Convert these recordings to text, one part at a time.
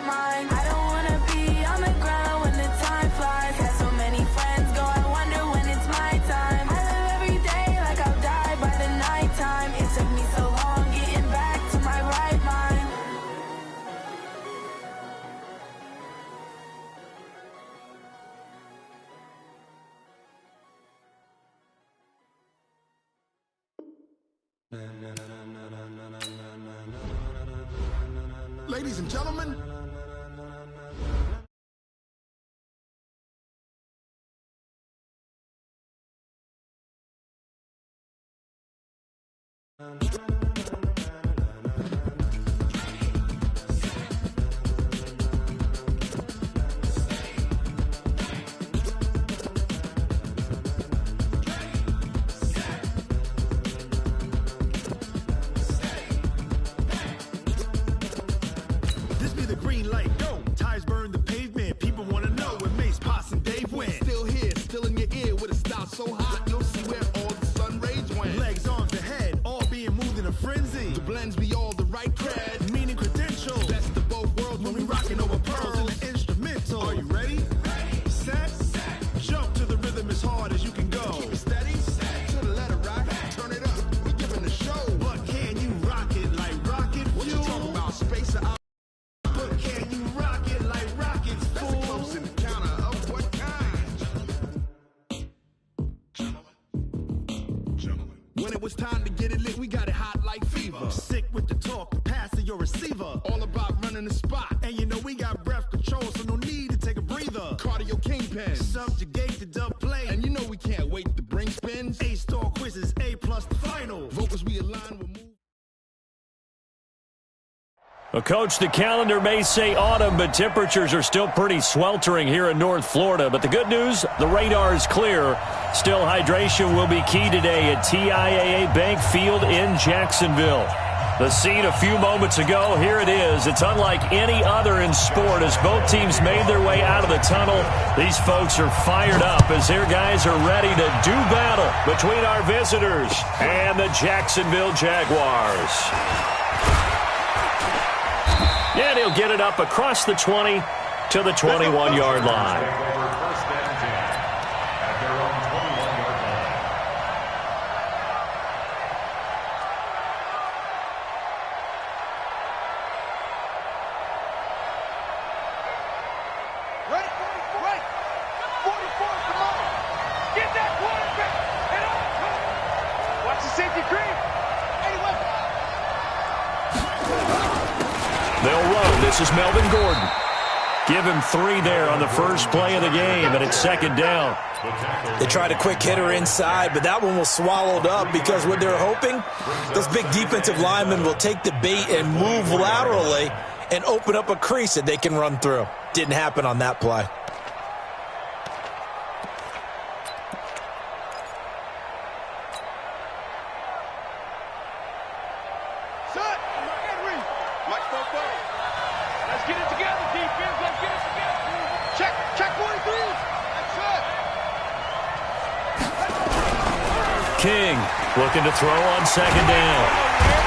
mind. I don't wanna be on the ground when the time flies. Had so many friends go, I wonder when it's my time. I live every day like I'll die by the nighttime. It took me so long getting back to my right mind. Ladies and gentlemen, this be the green light, go. Tires burn the pavement, people wanna know where Mace, Potts, and Dave went. Still here, still in your ear, with a style so hot, you'll see where all the sun rays went. Legs, arms, the head, all being moved in a frenzy. The blends be all the right cred, meaning credentials. Best of both worlds when we rockin' over pearls in the instrumental. Are you ready? Set, jump to the rhythm as hard as you can go. Keep it steady, to the letter, right? Turn it up, we giving the show. But can you rock it like rocket fuel? What you talking about, space or out? But can you rock it like rockets, fool? That's a close encounter of what kind? Gentlemen. When it was time to get it lit, we got it hot like fever. Sick with the talk, pass to your receiver. All about running the spot. And you know we got breath control, so no need to take a breather. Cardio kingpin, subjugate the dub play. And you know we can't wait to bring spins. A-star quizzes, A+ the final. Vocals we align with move. Well, Coach, the calendar may say autumn, but temperatures are still pretty sweltering here in North Florida. But the good news, the radar is clear. Still, hydration will be key today at TIAA Bank Field in Jacksonville. The scene a few moments ago, here it is. It's unlike any other in sport as both teams made their way out of the tunnel. These folks are fired up as their guys are ready to do battle between our visitors and the Jacksonville Jaguars. And he'll get it up across the 20 to the 21-yard line. This is Melvin Gordon. Give him 3 there on the first play of the game, and it's second down. They tried a quick hitter inside, but that one was swallowed up because what they're hoping, those big defensive linemen will take the bait and move laterally and open up a crease that they can run through. Didn't happen on that play. King looking to throw on second down.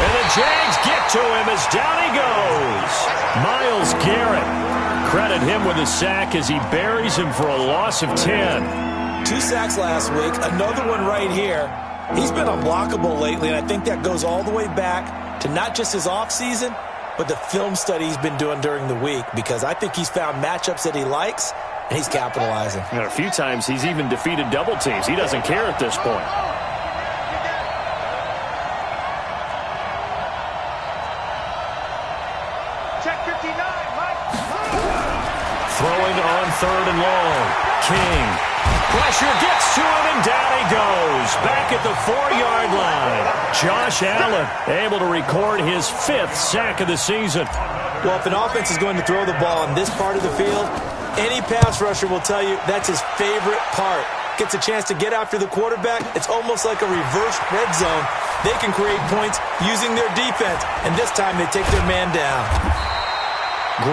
And the Jags get to him as down he goes. Myles Garrett. Credit him with a sack as he buries him for a loss of 10. 2 sacks last week, another one right here. He's been unblockable lately, and I think that goes all the way back to not just his offseason, but the film study he's been doing during the week, because I think he's found matchups that he likes, and he's capitalizing. And a few times he's even defeated double teams. He doesn't care at this point. Throwing on 3rd and long. King. Pressure gets to him, and down he goes. Back at the 4-yard line. Josh Allen able to record his 5th sack of the season. Well, if an offense is going to throw the ball in this part of the field, any pass rusher will tell you that's his favorite part. Gets a chance to get after the quarterback. It's almost like a reverse red zone. They can create points using their defense, and this time they take their man down.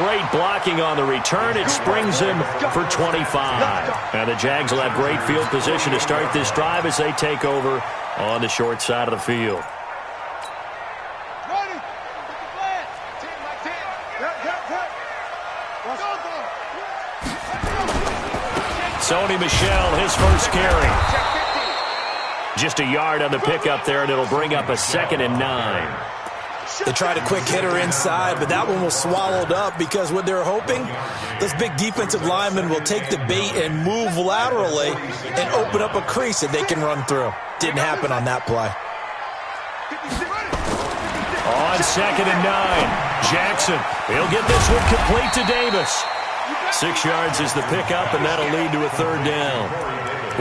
Great blocking on the return. It springs him for 25. And the Jags will have great field position to start this drive as they take over on the short side of the field. Sony Michel, his first carry. Just a yard on the pickup there, and it'll bring up a 2nd and 9. They tried a quick hitter inside, but that one was swallowed up because what they're hoping, this big defensive lineman will take the bait and move laterally and open up a crease that they can run through. Didn't happen on that play. On 2nd and 9, Jackson. He'll get this one complete to Davis. 6 yards is the pickup, and that'll lead to a 3rd down.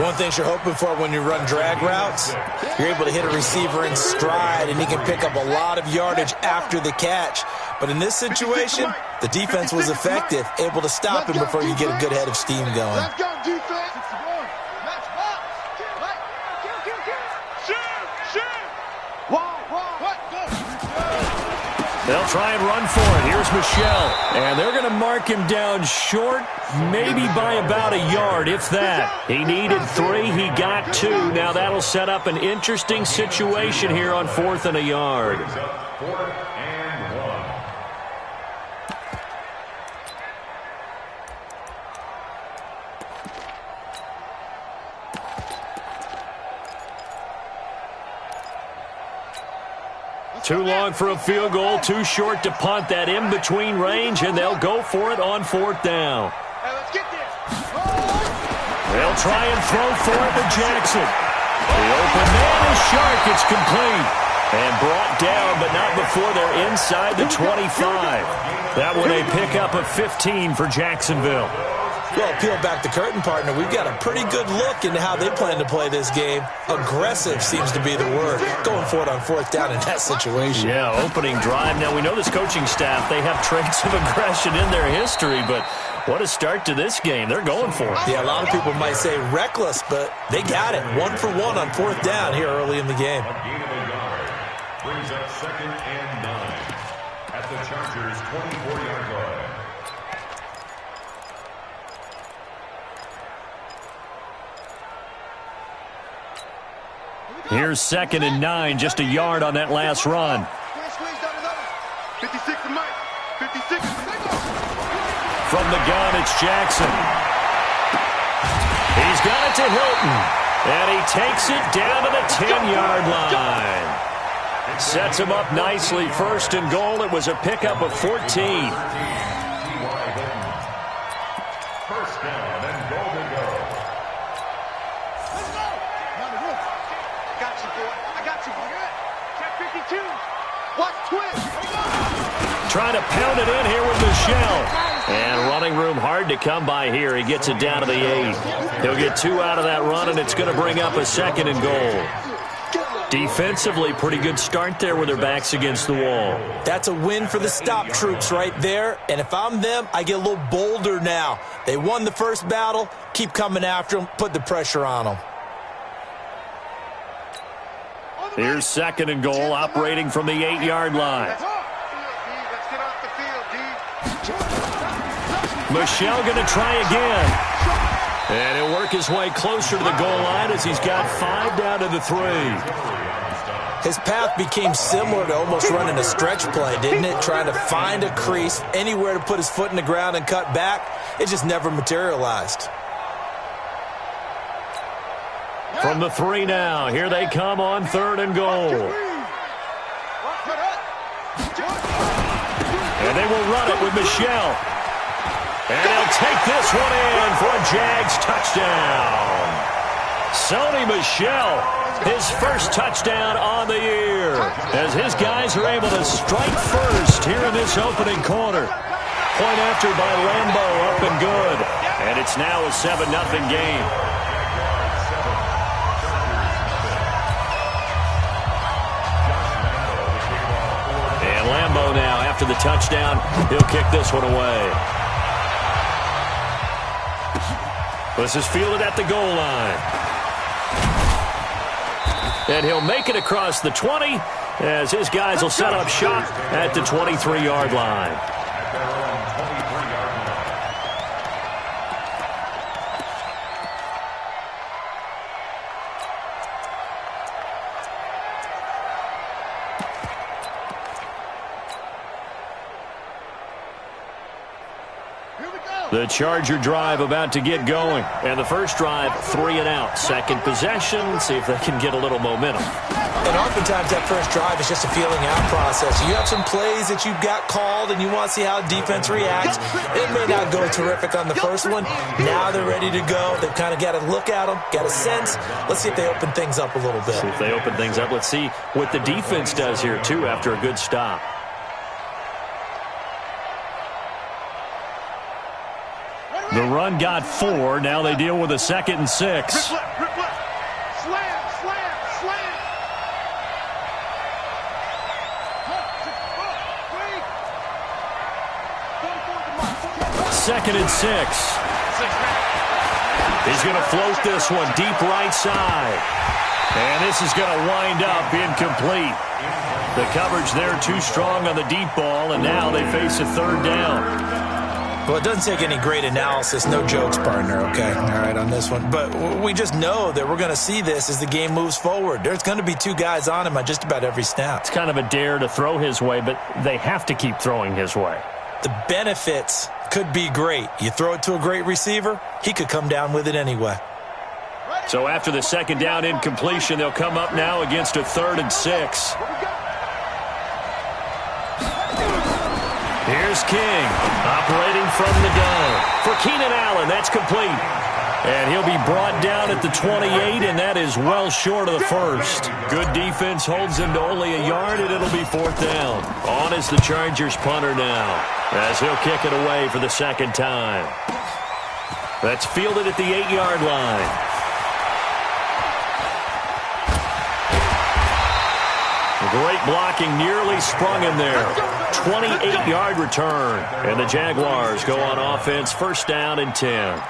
One thing you're hoping for when you run drag routes, you're able to hit a receiver in stride, and he can pick up a lot of yardage after the catch. But in this situation, the defense was effective, able to stop him before you get a good head of steam going. Let's go, defense. They'll try and run for it. Here's Michel. And they're going to mark him down short, maybe by about a yard, if that. He needed 3. He got 2. Now that'll set up an interesting situation here on 4th and a yard. Too long for a field goal, too short to punt. That in-between range, and they'll go for it on 4th down. Hey, let's get this. They'll try and throw for it to Jackson. The open man is Shark. It's complete. And brought down, but not before they're inside the 25. That one a pickup of 15 for Jacksonville. Well, peel back the curtain, partner. We've got a pretty good look into how they plan to play this game. Aggressive seems to be the word. Going for it on 4th down in that situation. Yeah, opening drive. Now, we know this coaching staff, they have traits of aggression in their history, but what a start to this game. They're going for it. Yeah, a lot of people might say reckless, but they got it. 1 for 1 on 4th down here early in the game. Brings up 2nd and 9 at the Chargers' 24-yard line. Here's 2nd and 9, just a yard on that last run. 56 to Mike. 56 to Mike. From the gun, it's Jackson. He's got it to Hilton, and he takes it down to the 10-yard line. Sets him up nicely. 1st and goal. It was a pickup of 14. First down and goal to go. Let's go. Now the roof. I got you, boy. I got you. Check 52. Watch twist. Trying to pound it in here with Michel. And running room hard to come by here. He gets it down to the 8. He'll get 2 out of that run, and it's going to bring up a 2nd and goal. Defensively, pretty good start there with their backs against the wall. That's a win for the stop troops right there. And if I'm them, I get a little bolder now. They won the first battle. Keep coming after them. Put the pressure on them. Here's 2nd and goal, operating from the 8-yard line. Let's get off the field, D. Michel going to try again. And he'll work his way closer to the goal line as he's got 5 down to the 3. His path became similar to almost running a stretch play, didn't it? Trying to find a crease, anywhere to put his foot in the ground and cut back. It just never materialized. From the 3 now, here they come on 3rd and goal. And they will run it with Michel. And he'll take this one in for a Jags touchdown. Sony Michel, his first touchdown on the year, as his guys are able to strike first here in this opening quarter. Point after by Lambo, up and good. And it's now a 7-0 game. And Lambo now, after the touchdown, he'll kick this one away. This is fielded at the goal line. And he'll make it across the 20 as his guys will set up shop at the 23-yard line. The Charger drive about to get going. And the first drive, 3 and out. Second possession, see if they can get a little momentum. And oftentimes that first drive is just a feeling out process. You have some plays that you've got called and you want to see how defense reacts. It may not go terrific on the first one. Now they're ready to go. They've kind of got to look at them, got a sense. Let's see if they open things up a little bit. See if they open things up. Let's see what the defense does here, too, after a good stop. The run got 4. Now they deal with a 2nd and 6. Slam, slam, slam. 2nd and 6. He's going to float this one deep right side. And this is going to wind up incomplete. The coverage there too strong on the deep ball, and now they face a 3rd down. Well, it doesn't take any great analysis. No jokes, partner, okay? All right, on this one. But we just know that we're going to see this as the game moves forward. There's going to be 2 guys on him on just about every snap. It's kind of a dare to throw his way, but they have to keep throwing his way. The benefits could be great. You throw it to a great receiver, he could come down with it anyway. So after the 2nd down incompletion, they'll come up now against a 3rd and 6. Here's King, operating from the gun. For Keenan Allen, that's complete. And he'll be brought down at the 28, and that is well short of the first. Good defense holds him to only a yard, and it'll be 4th down. On is the Chargers punter now, as he'll kick it away for the 2nd time. That's fielded at the 8-yard line. Great blocking, nearly sprung him there. 28-yard return. And the Jaguars go on offense, 1st down and 10.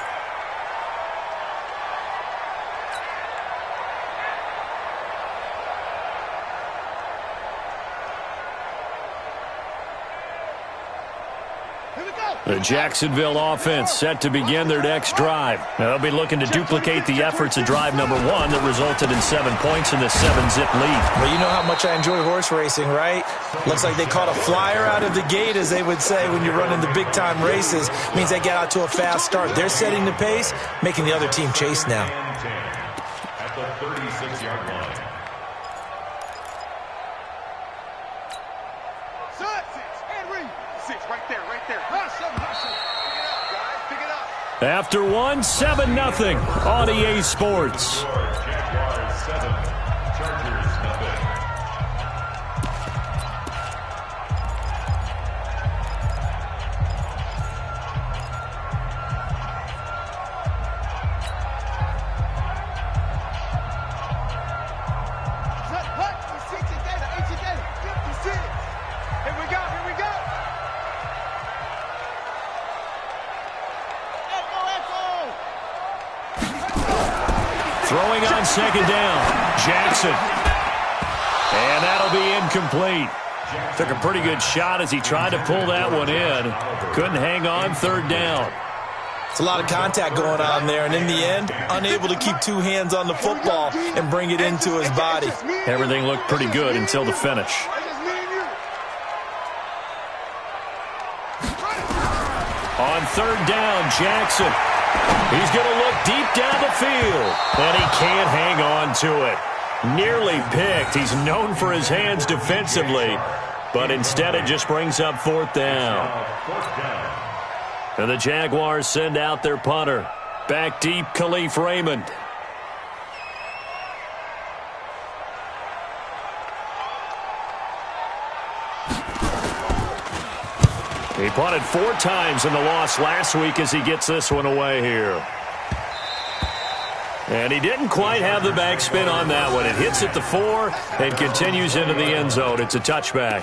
The Jacksonville offense set to begin their next drive. Now, they'll be looking to duplicate the efforts of drive number 1 that resulted in 7 points in the 7-zip lead. Well, you know how much I enjoy horse racing, right? Looks like they caught a flyer out of the gate, as they would say when you're running the big-time races. Means they get out to a fast start. They're setting the pace, making the other team chase now. At the 36-yard line. After 1, 7-0 on EA Sports. Jaguars 7, Chargers 0. Throwing on 2nd down, Jackson. And that'll be incomplete. Took a pretty good shot as he tried to pull that one in. Couldn't hang on, 3rd down. It's a lot of contact going on there, and in the end, unable to keep 2 hands on the football and bring it into his body. Everything looked pretty good until the finish. On 3rd down, Jackson. He's going to look deep down the field, and he can't hang on to it. Nearly picked. He's known for his hands defensively, but instead it just brings up 4th down. And the Jaguars send out their punter. Back deep, Khalif Raymond. He punted 4 times in the loss last week as he gets this one away here. And he didn't quite have the backspin on that one. It hits at the 4 and continues into the end zone. It's a touchback.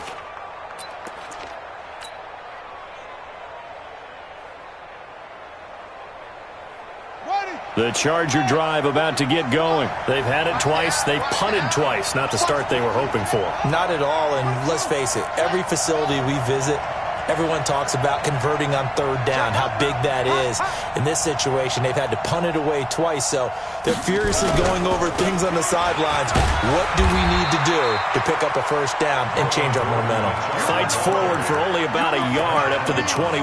The Charger drive about to get going. They've had it twice. They've punted twice. Not the start they were hoping for. Not at all, and let's face it, every facility we visit, everyone talks about converting on 3rd down, how big that is. In this situation, they've had to punt it away twice, so they're furiously going over things on the sidelines. What do we need to do to pick up a 1st down and change our momentum? Fights forward for only about a yard up to the 21.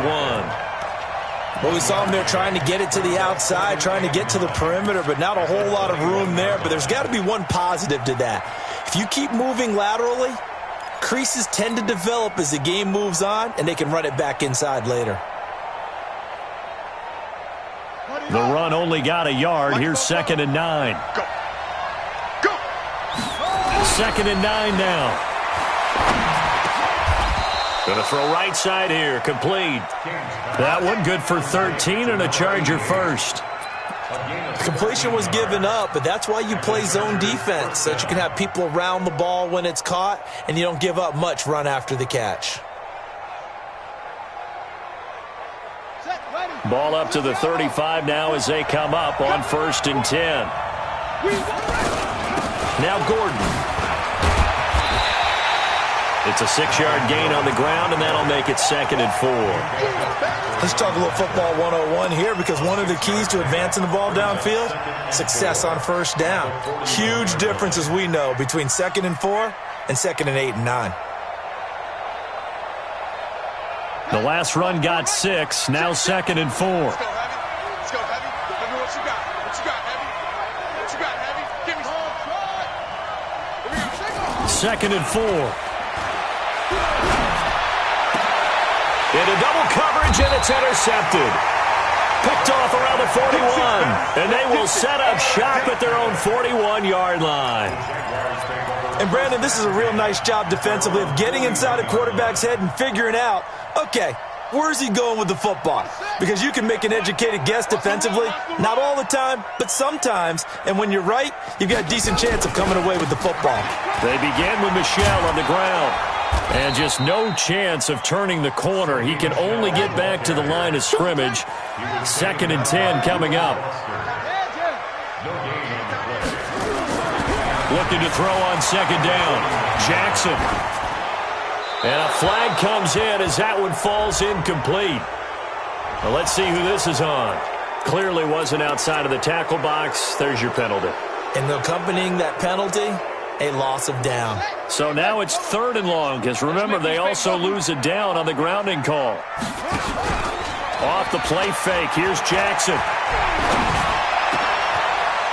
Well, we saw him there trying to get it to the outside, trying to get to the perimeter, but not a whole lot of room there. But there's got to be one positive to that. If you keep moving laterally, creases tend to develop as the game moves on, and they can run it back inside later. The run only got a yard. Here's 2nd and 9. Go. Go. 2nd and 9 now. Going to throw right side here. Complete. That one good for 13 and a Charger first. Completion was given up, but that's why you play zone defense, so that you can have people around the ball when it's caught, and you don't give up much run after the catch. Ball up to the 35 now as they come up on 1st and 10. Now Gordon. It's a 6-yard gain on the ground, and that'll make it 2nd and 4. Let's talk a little football 101 here, because one of the keys to advancing the ball downfield, success on 1st down. Huge difference, as we know, between 2nd and 4 and 2nd and 8 and 9. The last run got 6, now 2nd and 4. Let's go, Heavy. Let's go, Heavy. Let me know what you got. What you got, Heavy? What you got, Heavy? Give me some. 2nd and 4. Into double coverage, and it's intercepted. Picked off around the 41, and they will set up shop at their own 41-yard line. And, Brandon, this is a real nice job defensively of getting inside a quarterback's head and figuring out, okay, where's he going with the football? Because you can make an educated guess defensively, not all the time, but sometimes. And when you're right, you've got a decent chance of coming away with the football. They begin with Michel on the ground. And just no chance of turning the corner. He can only get back to the line of scrimmage. 2nd and 10 coming up. Looking to throw on 2nd down. Jackson. And a flag comes in as that one falls incomplete. Well, let's see who this is on. Clearly wasn't outside of the tackle box. There's your penalty. And accompanying that penalty, a loss of down. So now it's 3rd and long, because remember, they also lose a down on the grounding call. Off the play fake. Here's Jackson.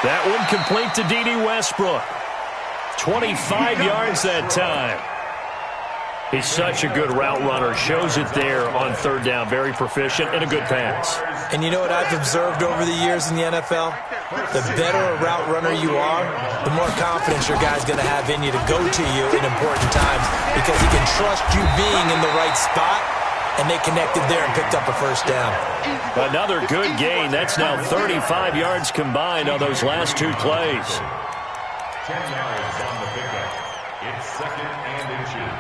That one complete to D.D. Westbrook. 25 yards that time. He's such a good route runner. Shows it there on 3rd down. Very proficient and a good pass. And you know what I've observed over the years in the NFL? The better a route runner you are, the more confidence your guy's going to have in you to go to you in important times, because he can trust you being in the right spot, and they connected there and picked up a 1st down. Another good gain. That's now 35 yards combined on those last 2 plays. 10 yards on the pickup. It's 2nd and inches.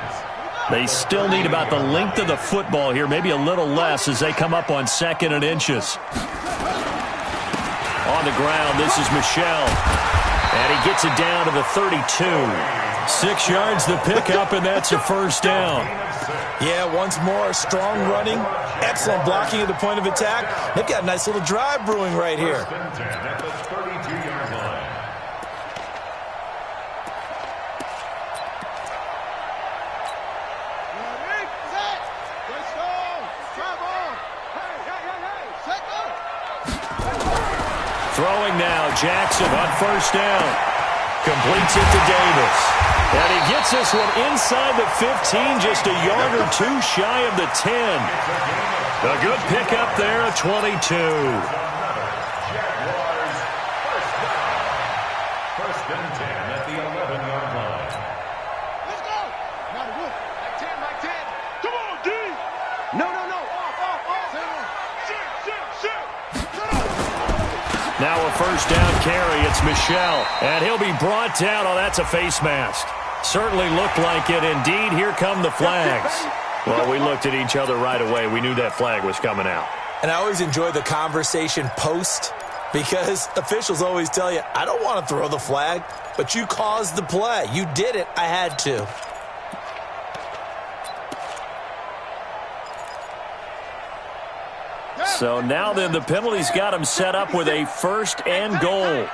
They still need about the length of the football here, maybe a little less as they come up on 2nd and inches. On the ground, this is Michel. And he gets it down to the 32. 6 yards the pickup, and that's a 1st down. Yeah, once more, strong running, excellent blocking at the point of attack. They've got a nice little drive brewing right here. At the 32-yard line. Throwing now, Jackson on 1st down. Completes it to Davis. And he gets this one inside the 15, just a yard or 2 shy of the 10. A good pickup there at 22. Jaguars, 1st down. 1st and 10 at the 11-yard line. Let's go. Now the roof. Like 10, like 10. Come on, D. No. Off. Sit. Now a 1st down carry. It's Michel. And he'll be brought down. Oh, that's a face mask. Certainly looked like it. Indeed, here come the flags. Well, we looked at each other right away. We knew that flag was coming out. And I always enjoy the conversation post, because officials always tell you, I don't want to throw the flag, but you caused the play. You did it. I had to. So now then, the penalty's got him set up with a 1st and goal.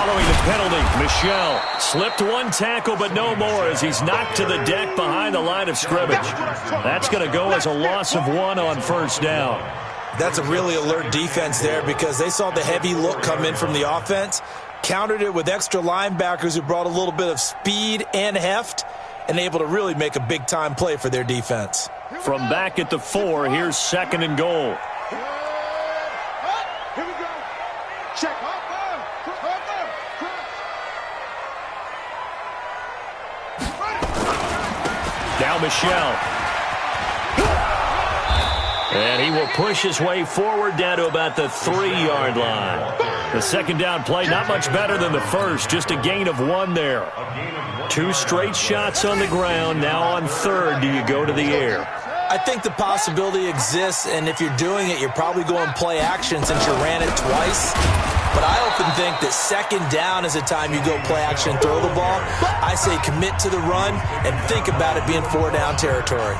Following the penalty, Michel slipped one tackle, but no more as he's knocked to the deck behind the line of scrimmage. That's going to go as a loss of 1 on first down. That's a really alert defense there because they saw the heavy look come in from the offense, countered it with extra linebackers who brought a little bit of speed and heft, and able to really make a big-time play for their defense. From back at the 4, here's 2nd and goal. Here we go. Check. Now Michel. And he will push his way forward down to about the 3-yard line. The second down play, not much better than the first, just a gain of 1 there. 2 straight shots on the ground. Now on third, do you go to the air? I think the possibility exists, and if you're doing it, you're probably going play action since you ran it twice. But I often think that second down is the time you go play action and throw the ball. I say commit to the run and think about it being 4-down territory.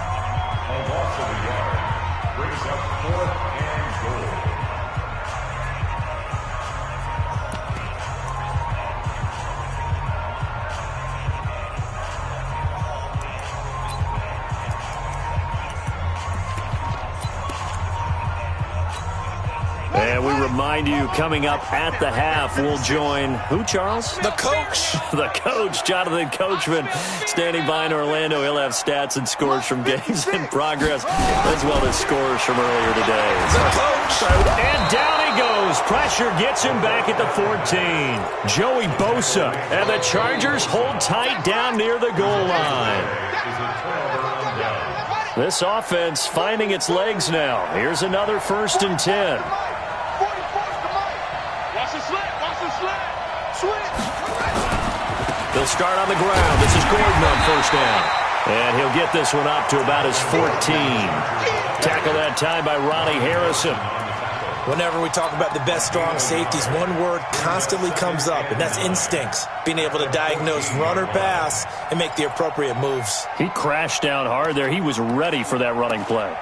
And we remind you, coming up at the half, we'll join who, Charles? The coach. The coach, Jonathan Coachman, standing by in Orlando. He'll have stats and scores from games in progress, as well as scores from earlier today. The coach. And down he goes. Pressure gets him back at the 14. Joey Bosa. And the Chargers hold tight down near the goal line. This offense finding its legs now. Here's another 1st and 10. He'll start on the ground. This is Gordon on first down. And he'll get this one up to about his 14. Tackle that time by Ronnie Harrison. Whenever we talk about the best strong safeties, one word constantly comes up, and that's instincts. Being able to diagnose run or pass and make the appropriate moves. He crashed down hard there. He was ready for that running play.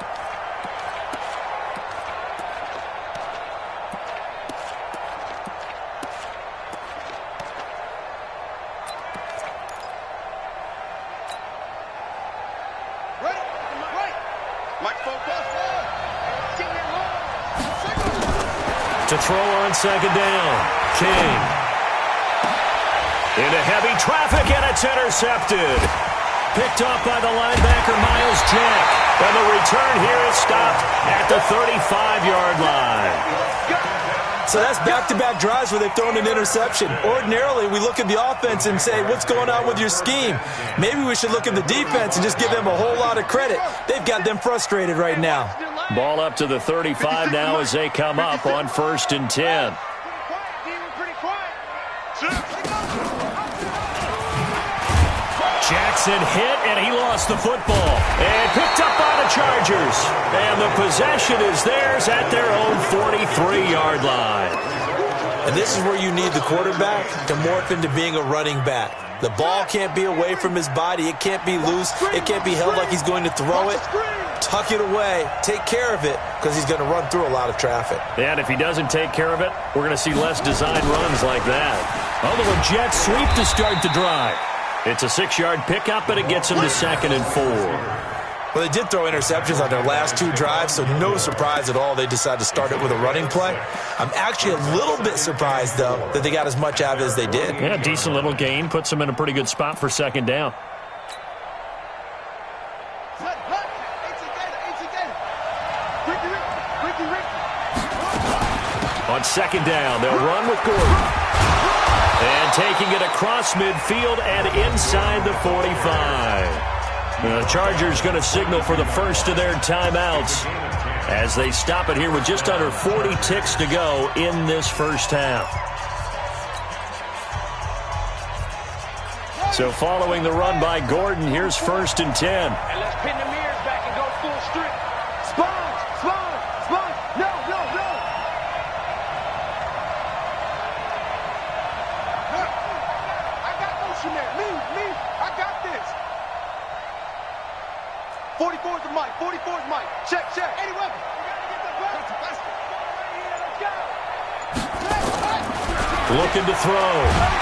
To throw on second down. King. Into heavy traffic, and it's intercepted. Picked off by the linebacker, Miles Jack. And the return here is stopped at the 35-yard line. So that's back-to-back drives where they've thrown an interception. Ordinarily, we look at the offense and say, what's going on with your scheme? Maybe we should look at the defense and just give them a whole lot of credit. They've got them frustrated right now. Ball up to the 35 now as they come up on 1st and 10. Jackson hit, and he lost the football. And picked up by the Chargers. And the possession is theirs at their own 43-yard line. And this is where you need the quarterback to morph into being a running back. The ball can't be away from his body. It can't be loose. It can't be held like he's going to throw it. Tuck it away. Take care of it because he's going to run through a lot of traffic. And if he doesn't take care of it, we're going to see less design runs like that. Although a jet sweep to start the drive. It's a 6-yard pickup, and it gets him to 2nd and 4. Well, they did throw interceptions on their last 2 drives, so no surprise at all they decided to start it with a running play. I'm actually a little bit surprised, though, that they got as much out of it as they did. Yeah, decent little gain. Puts them in a pretty good spot for 2nd down. On 2nd down, they'll run with Gordon. And taking it across midfield and inside the 45. The Chargers going to signal for the first of their timeouts as they stop it here with just under 40 ticks to go in this first half. So following the run by Gordon, here's 1st and 10. And let's pin the mirrors back and go full strip. Spine. No. I got motion there. Me. I got this. 44 is the mic. 44 is mic. Check. Any weapon. We got to get the ball. Looking to throw.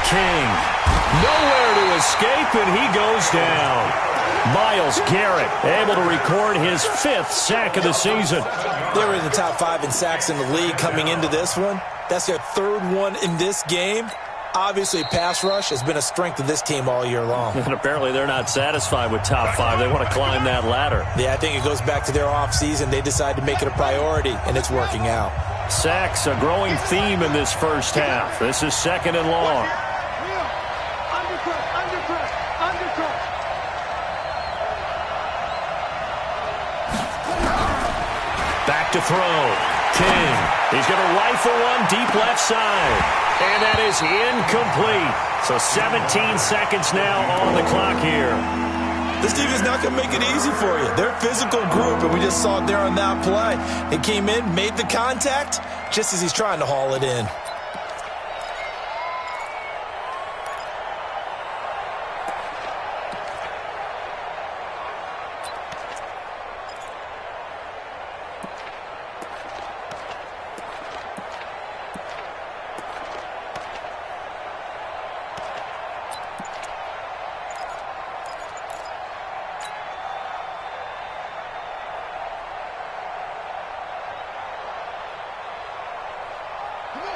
King. Nowhere to escape, and he goes down. Myles Garrett able to record his 5th sack of the season. They were in the top 5 in sacks in the league coming into this one. That's their 3rd one in this game. Obviously, pass rush has been a strength of this team all year long. And apparently they're not satisfied with top 5. They want to climb that ladder. Yeah, I think it goes back to their offseason. They decided to make it a priority, and it's working out. Sacks, a growing theme in this first half. This is 2nd and long. Back to throw. King. He's going to rifle one deep left side. And that is incomplete. So 17 seconds now on the clock here. This team is not going to make it easy for you. They're a physical group, and we just saw it there on that play. They came in, made the contact, just as he's trying to haul it in.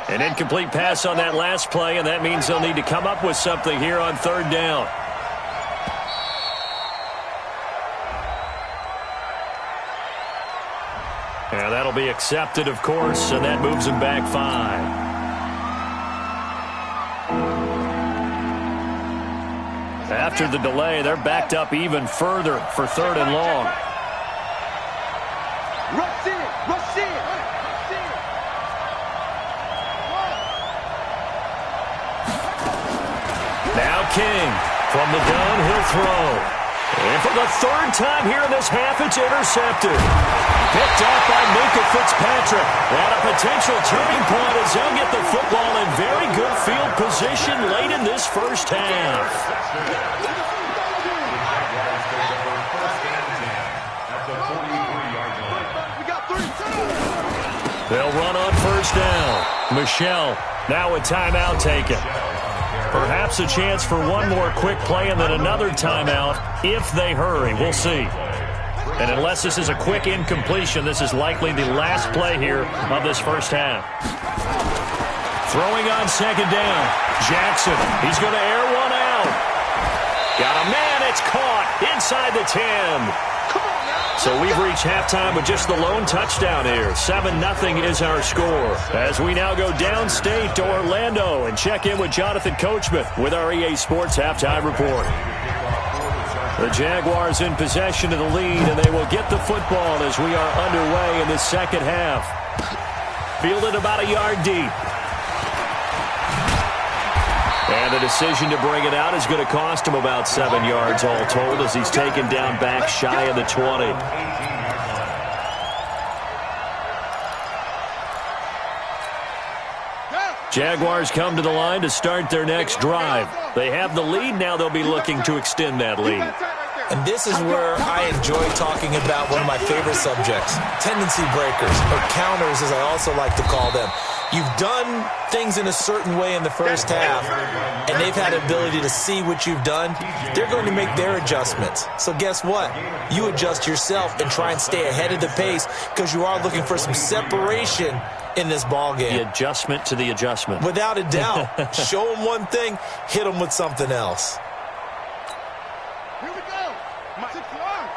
An incomplete pass on that last play, and that means they'll need to come up with something here on 3rd down. And that'll be accepted, of course, and that moves them back 5. After the delay, they're backed up even further for 3rd and long. Rush in! Rush in! Now King from the gun, he'll throw. And for the 3rd time here in this half, it's intercepted. Picked up by Minka Fitzpatrick. And a potential turning point as they'll get the football in very good field position late in this first half. They'll run on 1st down. Michelle now a timeout taken. Perhaps a chance for one more quick play and then another timeout if they hurry. We'll see. And unless this is a quick incompletion, this is likely the last play here of this first half. Throwing on 2nd down. Jackson, he's going to air one out. Got a man, it's caught inside the 10. So we've reached halftime with just the lone touchdown here. 7-0 is our score. As we now go downstate to Orlando and check in with Jonathan Coachman with our EA Sports Halftime Report. The Jaguars in possession of the lead, and they will get the football as we are underway in the 2nd half. Fielded about a yard deep. And the decision to bring it out is going to cost him about 7 yards all told as he's taken down back shy of the 20. Jaguars come to the line to start their next drive. They have the lead. Now they'll be looking to extend that lead. And this is where I enjoy talking about one of my favorite subjects, tendency breakers, or counters as I also like to call them. You've done things in a certain way in the first half, and they've had the ability to see what you've done. They're going to make their adjustments. So guess what? You adjust yourself and try and stay ahead of the pace because you are looking for some separation in this ball game. The adjustment to the adjustment. Without a doubt. Show them one thing, hit them with something else. Here we go. Mike. 6 yards.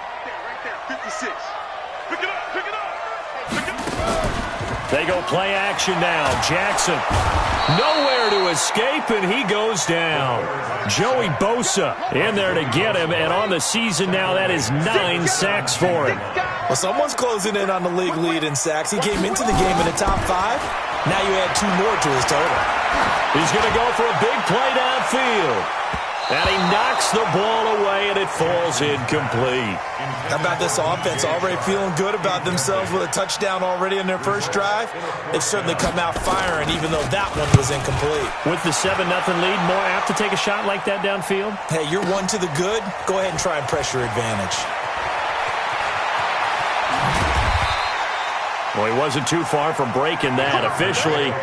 Right there. 56. Pick it up. Pick it up. Pick it up. They go play action now. Jackson, nowhere to escape, and he goes down. Joey Bosa in there to get him, and on the season now, that is 9 sacks for him. Well, someone's closing in on the league lead in sacks. He came into the game in the top 5. Now you add 2 more to his total. He's going to go for a big play downfield. And he knocks the ball away, and it falls incomplete. How about this offense? Already feeling good about themselves with a touchdown already in their first drive. They've certainly come out firing, even though that one was incomplete. With the 7-0 lead, more apt to take a shot like that downfield? Hey, you're one to the good. Go ahead and try and press your advantage. Well, he wasn't too far from breaking that. Officially,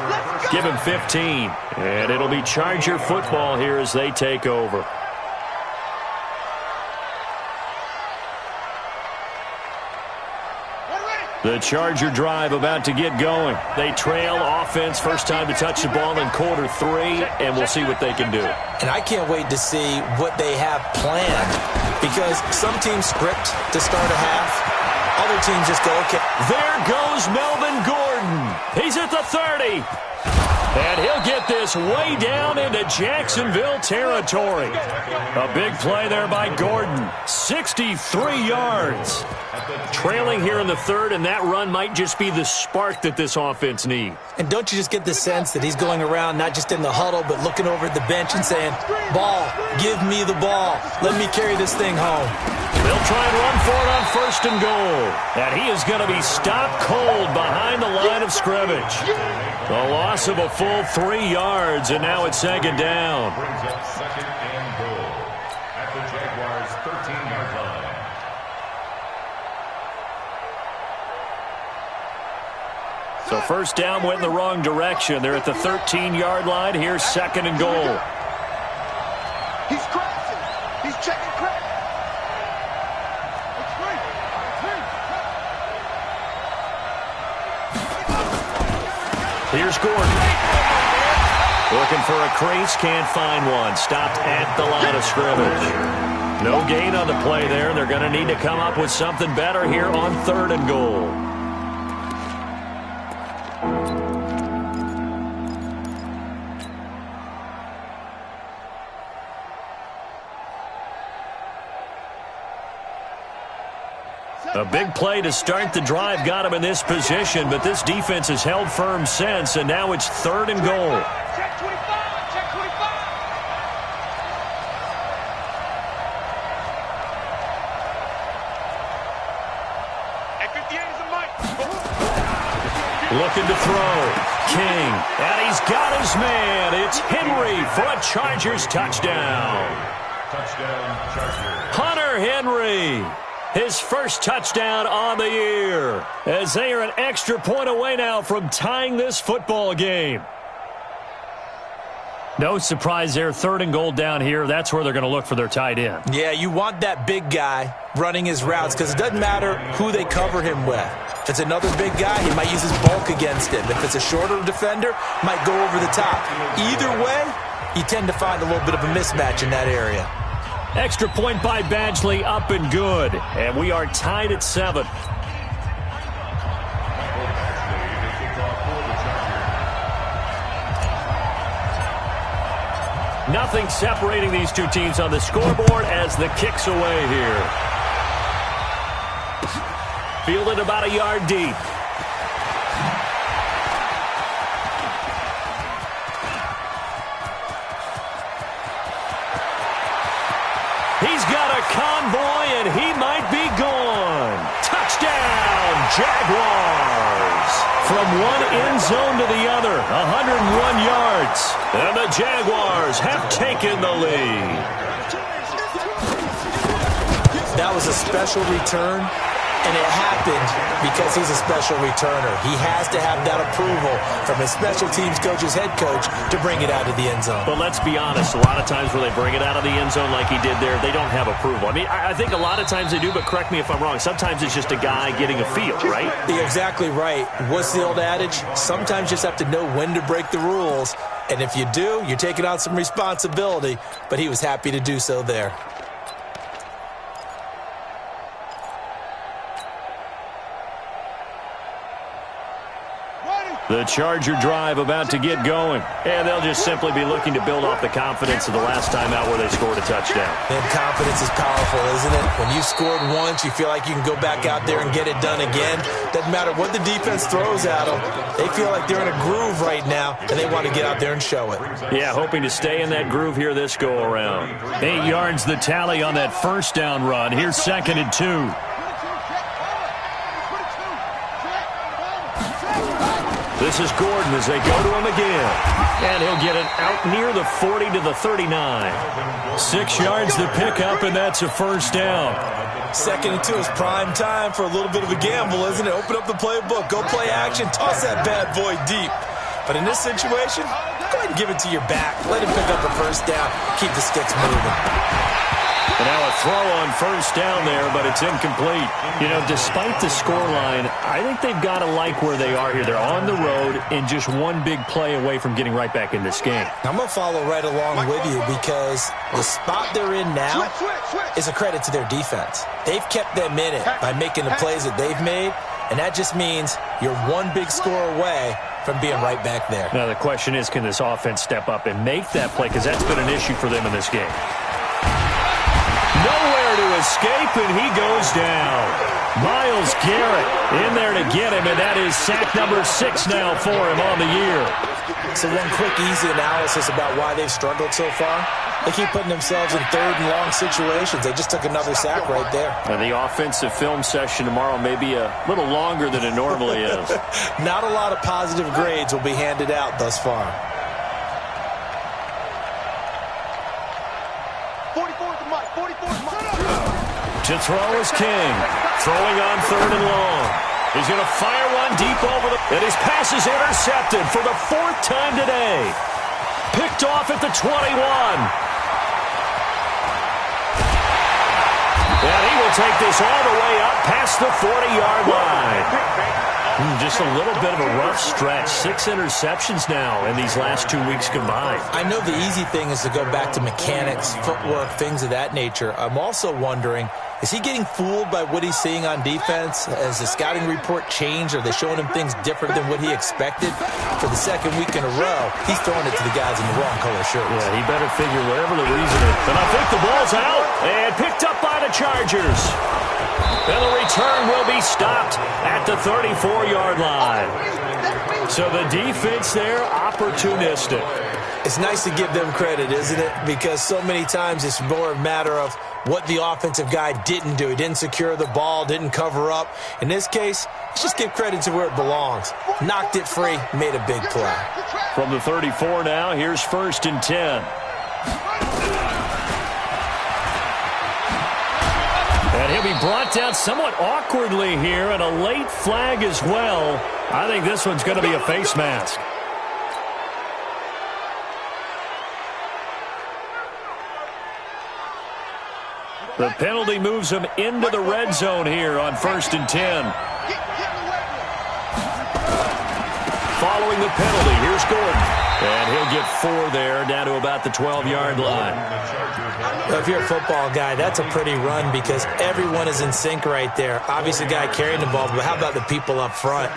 Give him 15. And it'll be Charger football here as they take over. The Charger drive about to get going. They trail offense, first time to touch the ball in quarter 3, and we'll see what they can do. And I can't wait to see what they have planned, because some teams script to start a half. Other teams just go, okay. There goes Melvin Gordon. He's at the 30. And he'll get this way down into Jacksonville territory. A big play there by Gordon. 63 yards. Trailing here in the 3rd, and that run might just be the spark that this offense needs. And don't you just get the sense that he's going around not just in the huddle, but looking over at the bench and saying, ball, give me the ball. Let me carry this thing home. They'll try and run for it on 1st and goal. And he is going to be stopped cold behind the line of scrimmage. The loss of a full 3 yards, and now it's 2nd down. Brings up 2nd and goal at the Jaguars' 13-yard line. So 1st down went in the wrong direction. They're at the 13-yard line. Here's 2nd and goal. He's crashing. He's checking crack. Here's Gordon. Looking for a crease, can't find one. Stopped at the line of scrimmage. No gain on the play there. They're going to need to come up with something better here on 3rd and goal. A big play to start the drive got him in this position, but this defense has held firm since, and now it's 3rd and goal. Check 25. Check 25. At 58 is a mic. Looking to throw. King, and he's got his man. It's Henry for a Chargers touchdown. Touchdown, Chargers. Hunter Henry. His first touchdown on the year, as they are an extra point away now from tying this football game. No surprise there, 3rd and goal down here. That's where they're going to look for their tight end. Yeah, you want that big guy running his routes, because it doesn't matter who they cover him with. If it's another big guy, he might use his bulk against him. If it's a shorter defender, might go over the top. Either way, you tend to find a little bit of a mismatch in that area. Extra point by Badgley, up and good. And we are tied at 7. Nothing separating these two teams on the scoreboard as the kick's away here. Fielded about a yard deep. He's got a convoy, and he might be gone. Touchdown, Jaguars. From one end zone to the other, 101 yards. And the Jaguars have taken the lead. That was a special return, and it happened because he's a special returner. He has to have that approval from his special teams coach's head coach to bring it out of the end zone. But let's be honest, a lot of times when they bring it out of the end zone like he did there, they don't have approval. I mean, I think a lot of times they do, but correct me if I'm wrong. Sometimes it's just a guy getting a feel, right? You're exactly right. What's the old adage? Sometimes you just have to know when to break the rules. And if you do, you're taking on some responsibility. But he was happy to do so there. The Charger drive about to get going. And they'll just simply be looking to build off the confidence of the last time out where they scored a touchdown. And confidence is powerful, isn't it? When you've scored once, you feel like you can go back out there and get it done again. Doesn't matter what the defense throws at them. They feel like they're in a groove right now, and they want to get out there and show it. Yeah, hoping to stay in that groove here this go-around. 8 yards the tally on that 1st down run. Here's 2nd and 2. This is Gordon as they go to him again. And he'll get it out near the 40 to the 39. 6 yards to pick up, and that's a 1st down. 2nd and 2 is prime time for a little bit of a gamble, isn't it? Open up the playbook, go play action, toss that bad boy deep. But in this situation, go ahead and give it to your back. Let him pick up a first down. Keep the sticks moving. And now a throw on first down there, but it's incomplete. You know, despite the scoreline, I think they've got to like where they are here. They're on the road and just one big play away from getting right back in this game. I'm going to follow right along with you because the spot they're in now is a credit to their defense. They've kept them in it by making the plays that they've made, and that just means you're one big score away from being right back there. Now the question is, can this offense step up and make that play? Because that's been an issue for them in this game. Nowhere to escape, and he goes down. Myles Garrett in there to get him, and that is sack number 6 now for him on the year. So one quick, easy analysis about why they've struggled so far. They keep putting themselves in third and long situations. They just took another sack right there. And the offensive film session tomorrow may be a little longer than it normally is. Not a lot of positive grades will be handed out thus far. 44 to Mike. 44 to Mike. To throw is King. Throwing on third and long. He's going to fire one deep over the... And his pass is intercepted for the 4th time today. Picked off at the 21. And he will take this all the way up past the 40-yard line. Just a little bit of a rough stretch. 6 interceptions now in these last 2 weeks combined. I know the easy thing is to go back to mechanics, footwork, things of that nature. I'm also wondering, is he getting fooled by what he's seeing on defense? Has the scouting report changed? Are they showing him things different than what he expected? For the 2nd week in a row, he's throwing it to the guys in the wrong color shirts. Yeah, he better figure whatever the reason is. And I think the ball's out and picked up by the Chargers. And the return will be stopped at the 34-yard line. So the defense there, opportunistic. It's nice to give them credit, isn't it? Because so many times it's more a matter of what the offensive guy didn't do. He didn't secure the ball, didn't cover up. In this case, let's just give credit to where it belongs. Knocked it free, made a big play. From the 34 now, here's 1st and 10. And he'll be brought down somewhat awkwardly here, and a late flag as well. I think this one's going to be a face mask. The penalty moves him into the red zone here on 1st and 10. Following the penalty, here's Gordon. And he'll get 4 there, down to about the 12-yard line. Well, if you're a football guy, that's a pretty run because everyone is in sync right there. Obviously, the guy carrying the ball, but how about the people up front?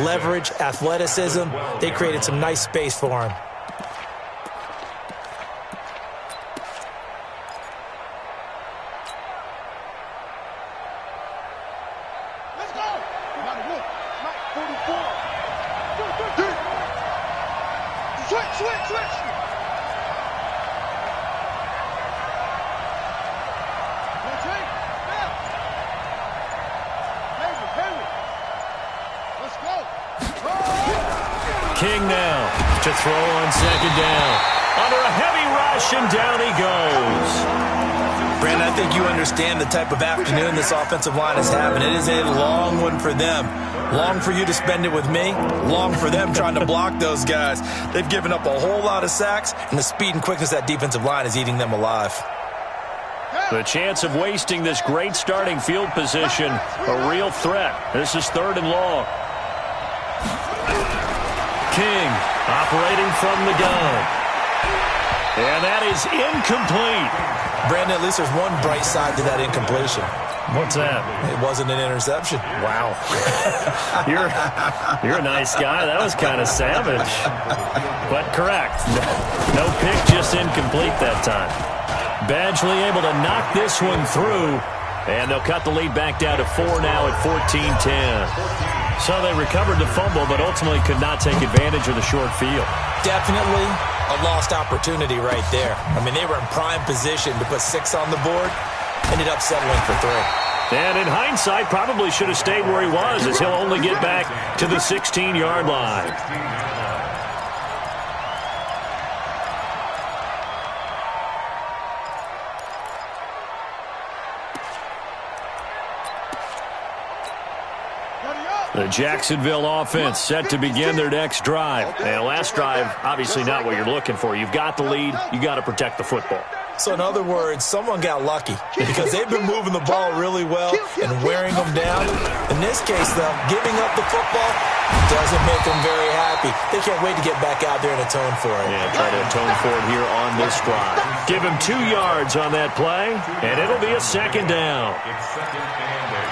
Leverage, athleticism, they created some nice space for him. Let's go. Mike, 44. Switch. Let's go. King now to throw on 2nd down. Under a heavy rush, and down he goes. Brandon, I think you understand the type of afternoon this offensive line is having. It is a long one for them. Long for you to spend it with me. Long for them trying to block those guys. They've given up a whole lot of sacks, and the speed and quickness of that defensive line is eating them alive. The chance of wasting this great starting field position, a real threat. This is 3rd and long. King operating from the gun. And that is incomplete. Brandon, at least there's one bright side to that incompletion. What's that? It wasn't an interception. Wow. You're a nice guy. That was kind of savage. But correct. No pick, just incomplete that time. Badgley able to knock this one through. And they'll cut the lead back down to 4 now at 14-10. So they recovered the fumble, but ultimately could not take advantage of the short field. Definitely a lost opportunity right there. I mean, they were in prime position to put 6 on the board. Ended up settling for 3. And in hindsight, probably should have stayed where he was, as he'll only get back to the 16-yard line. The Jacksonville offense set to begin their next drive. And last drive, obviously not what you're looking for. You've got the lead. You got to protect the football. So in other words, someone got lucky because they've been moving the ball really well and wearing them down. In this case, though, giving up the football doesn't make them very happy. They can't wait to get back out there and atone for it. Yeah, try to atone for it here on this drive. Give him 2 yards on that play, and it'll be a second down. It's second and 8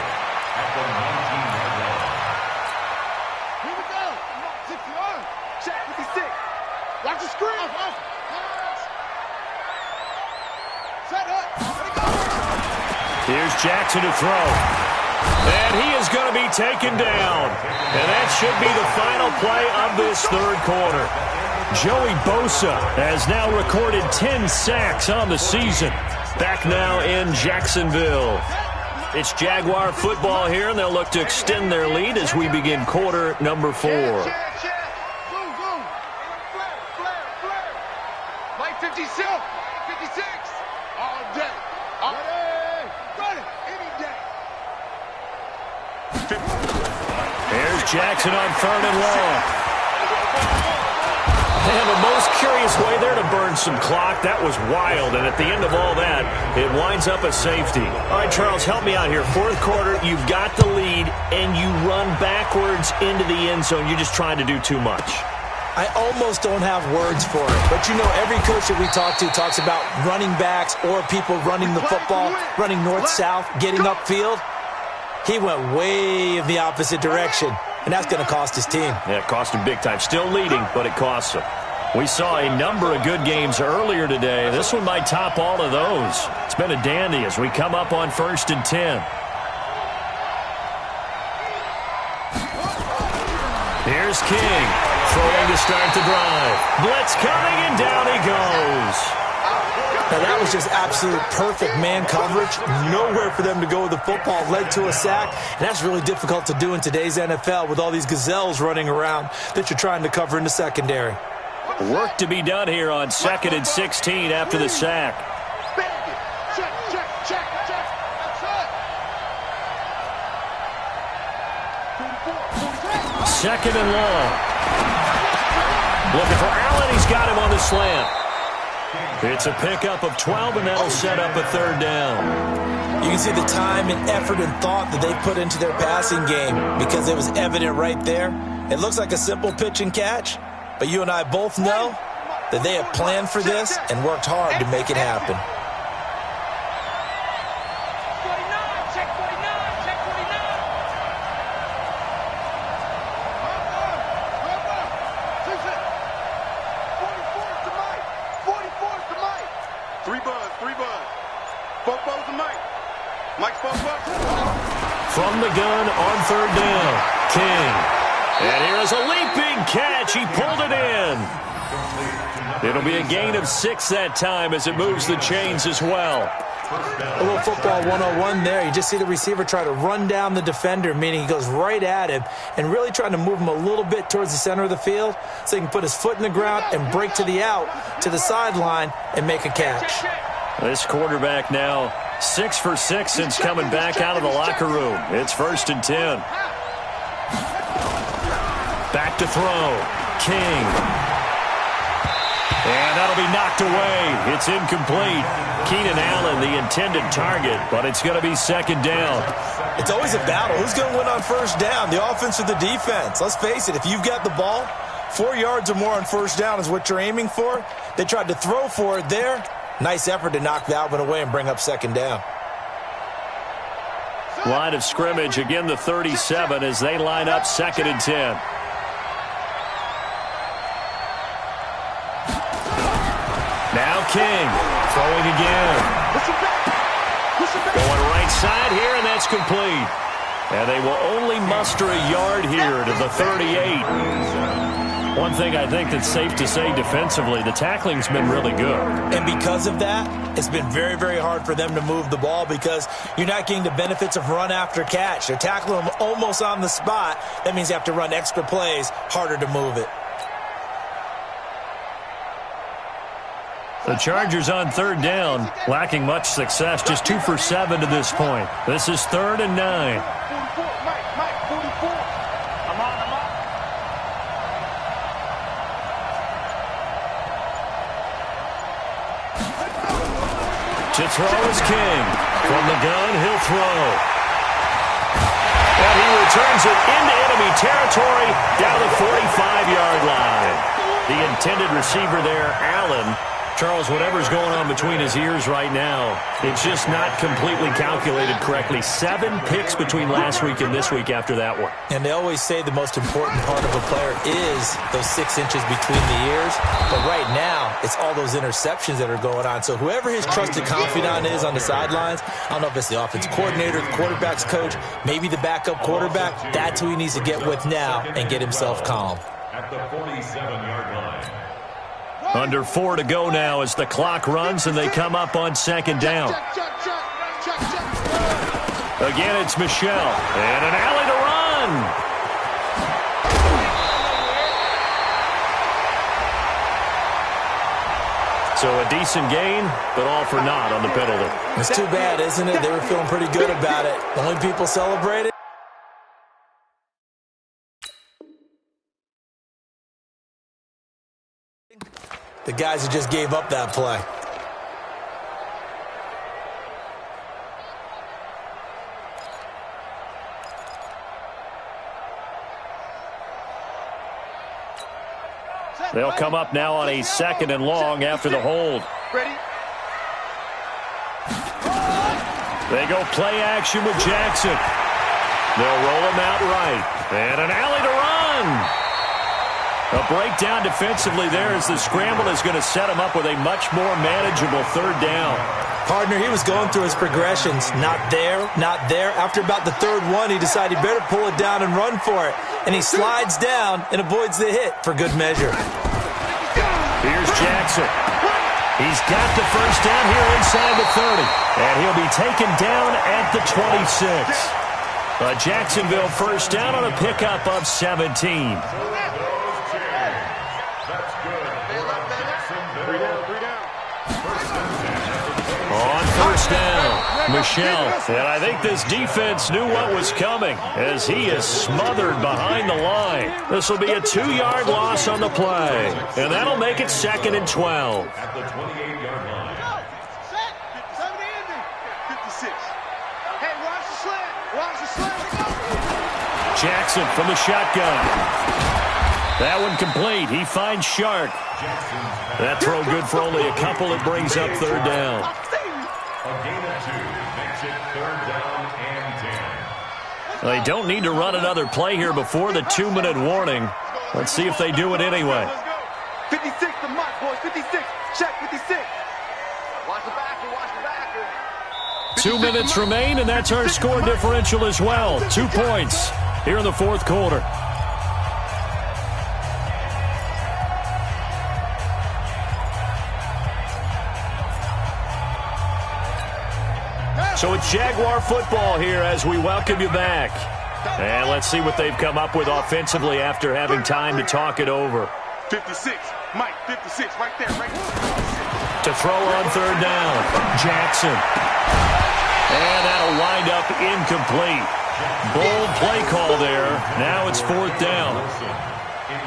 at the 19-yard line. Here we go. 6 yards. Check 56. Watch the screen. Set up. Here's Jackson to throw. And he is going to be taken down. And that should be the final play of this third quarter. Joey Bosa has now recorded 10 sacks on the season. Back now in Jacksonville. It's Jaguar football here, and they'll look to extend their lead as we begin quarter number 4. Zoom, zoom. Flare. Mike 56. 56. All day. Ready. Any day. Here's Jackson on 3rd and long. And the most curious way there to burn some clock. That was wild. And at the end of all that, it winds up a safety. All right, Charles, help me out here. Fourth quarter, you've got the lead, and you run backwards into the end zone. You're just trying to do too much. I almost don't have words for it. But, you know, every coach that we talk to talks about running backs or people running the football, running north-south, getting upfield. He went way in the opposite direction, and that's going to cost his team. Yeah, it cost him big time. Still leading, but it costs him. We saw a number of good games earlier today. This one might top all of those. It's been a dandy as we come up on 1st and 10. Here's King. Throwing to start the drive. Blitz coming, and down he goes. Now, that was just absolute perfect man coverage. Nowhere for them to go with the football. Led to a sack, and that's really difficult to do in today's NFL with all these gazelles running around that you're trying to cover in the secondary. Work to be done here on 2nd and 16 after the sack. Check. That's 2nd and long. Looking for Allen. He's got him on the slant. It's a pickup of 12, and that'll set up a 3rd down. You can see the time and effort and thought that they put into their passing game because it was evident right there. It looks like a simple pitch and catch, but you and I both know that they have planned for this and worked hard to make it happen. From the gun on 3rd down, King. And here is a leaping catch. He pulled it in. It'll be a gain of 6 that time as it moves the chains as well. A little football 101 there. You just see the receiver try to run down the defender, meaning he goes right at him and really trying to move him a little bit towards the center of the field so he can put his foot in the ground and break to the out, to the sideline, and make a catch. This quarterback now 6 for 6 since coming back out of the locker room. It's 1st and 10. Back to throw. King. And that'll be knocked away. It's incomplete. Keenan Allen, the intended target, but it's going to be 2nd down. It's always a battle. Who's going to win on 1st down, the offense or the defense? Let's face it, if you've got the ball, 4 yards or more on 1st down is what you're aiming for. They tried to throw for it there. Nice effort to knock that one away and bring up 2nd down. Line of scrimmage, again the 37 as they line up 2nd and 10. Now King, throwing again. Going right side here, and that's complete. And they will only muster a yard here to the 38. One thing I think that's safe to say defensively, the tackling's been really good. And because of that, it's been very, very hard for them to move the ball because you're not getting the benefits of run after catch. They're tackling them almost on the spot. That means you have to run extra plays, harder to move it. The Chargers on 3rd down, lacking much success, just 2 for 7 to this point. This is 3rd and 9. 44, Mike, 44. To throw is King. From the gun, he'll throw. And he returns it into enemy territory down the 45-yard line. The intended receiver there, Allen. Charles, whatever's going on between his ears right now, it's just not completely calculated correctly. 7 picks between last week and this week after that one. And they always say the most important part of a player is those 6 inches between the ears. But right now, it's all those interceptions that are going on. So whoever his trusted confidant is on the sidelines, I don't know if it's the offensive coordinator, the quarterback's coach, maybe the backup quarterback, that's who he needs to get with now and get himself calm. At the 47-yard line. Under 4 to go now as the clock runs and they come up on second down. Again, it's Michelle. And an alley to run. So a decent gain, but all for naught on the penalty. It's too bad, isn't it? They were feeling pretty good about it. The only people celebrated. The guys who just gave up that play. They'll come up now on a second and long after the hold. Ready? They go play action with Jackson. They'll roll him out right. And an alley to run. A breakdown defensively there as the scramble is going to set him up with a much more manageable third down. Partner, he was going through his progressions. Not there, not there. After about the third one, he decided he better pull it down and run for it. And he slides down and avoids the hit for good measure. Here's Jackson. He's got the first down here inside the 30. And he'll be taken down at the 26. A Jacksonville first down on a pickup of 17. On first down, Michelle. And I think this defense knew what was coming as he is smothered behind the line. This will be a 2-yard loss on the play. And that'll make it 2nd and 12. At the 28-yard line. 56. Hey, watch the slant. Watch the slant. Jackson from the shotgun. That one complete. He finds Shark. That throw good for only a couple. It brings up third down. A gain of 2 makes it 3rd down and 10. They don't need to run another play here before the 2-minute warning. Let's see if they do it anyway. 56 to Mike, boys. 56. Check 56. Watch the backer. Watch the backer. 2 minutes remain, and that's our score differential as well. 2 points here in the fourth quarter. So it's Jaguar football here as we welcome you back. And let's see what they've come up with offensively after having time to talk it over. 56. Mike, 56. Right there. Right there. To throw on third down, Jackson. And that'll wind up incomplete. Bold play call there. Now it's 4th down.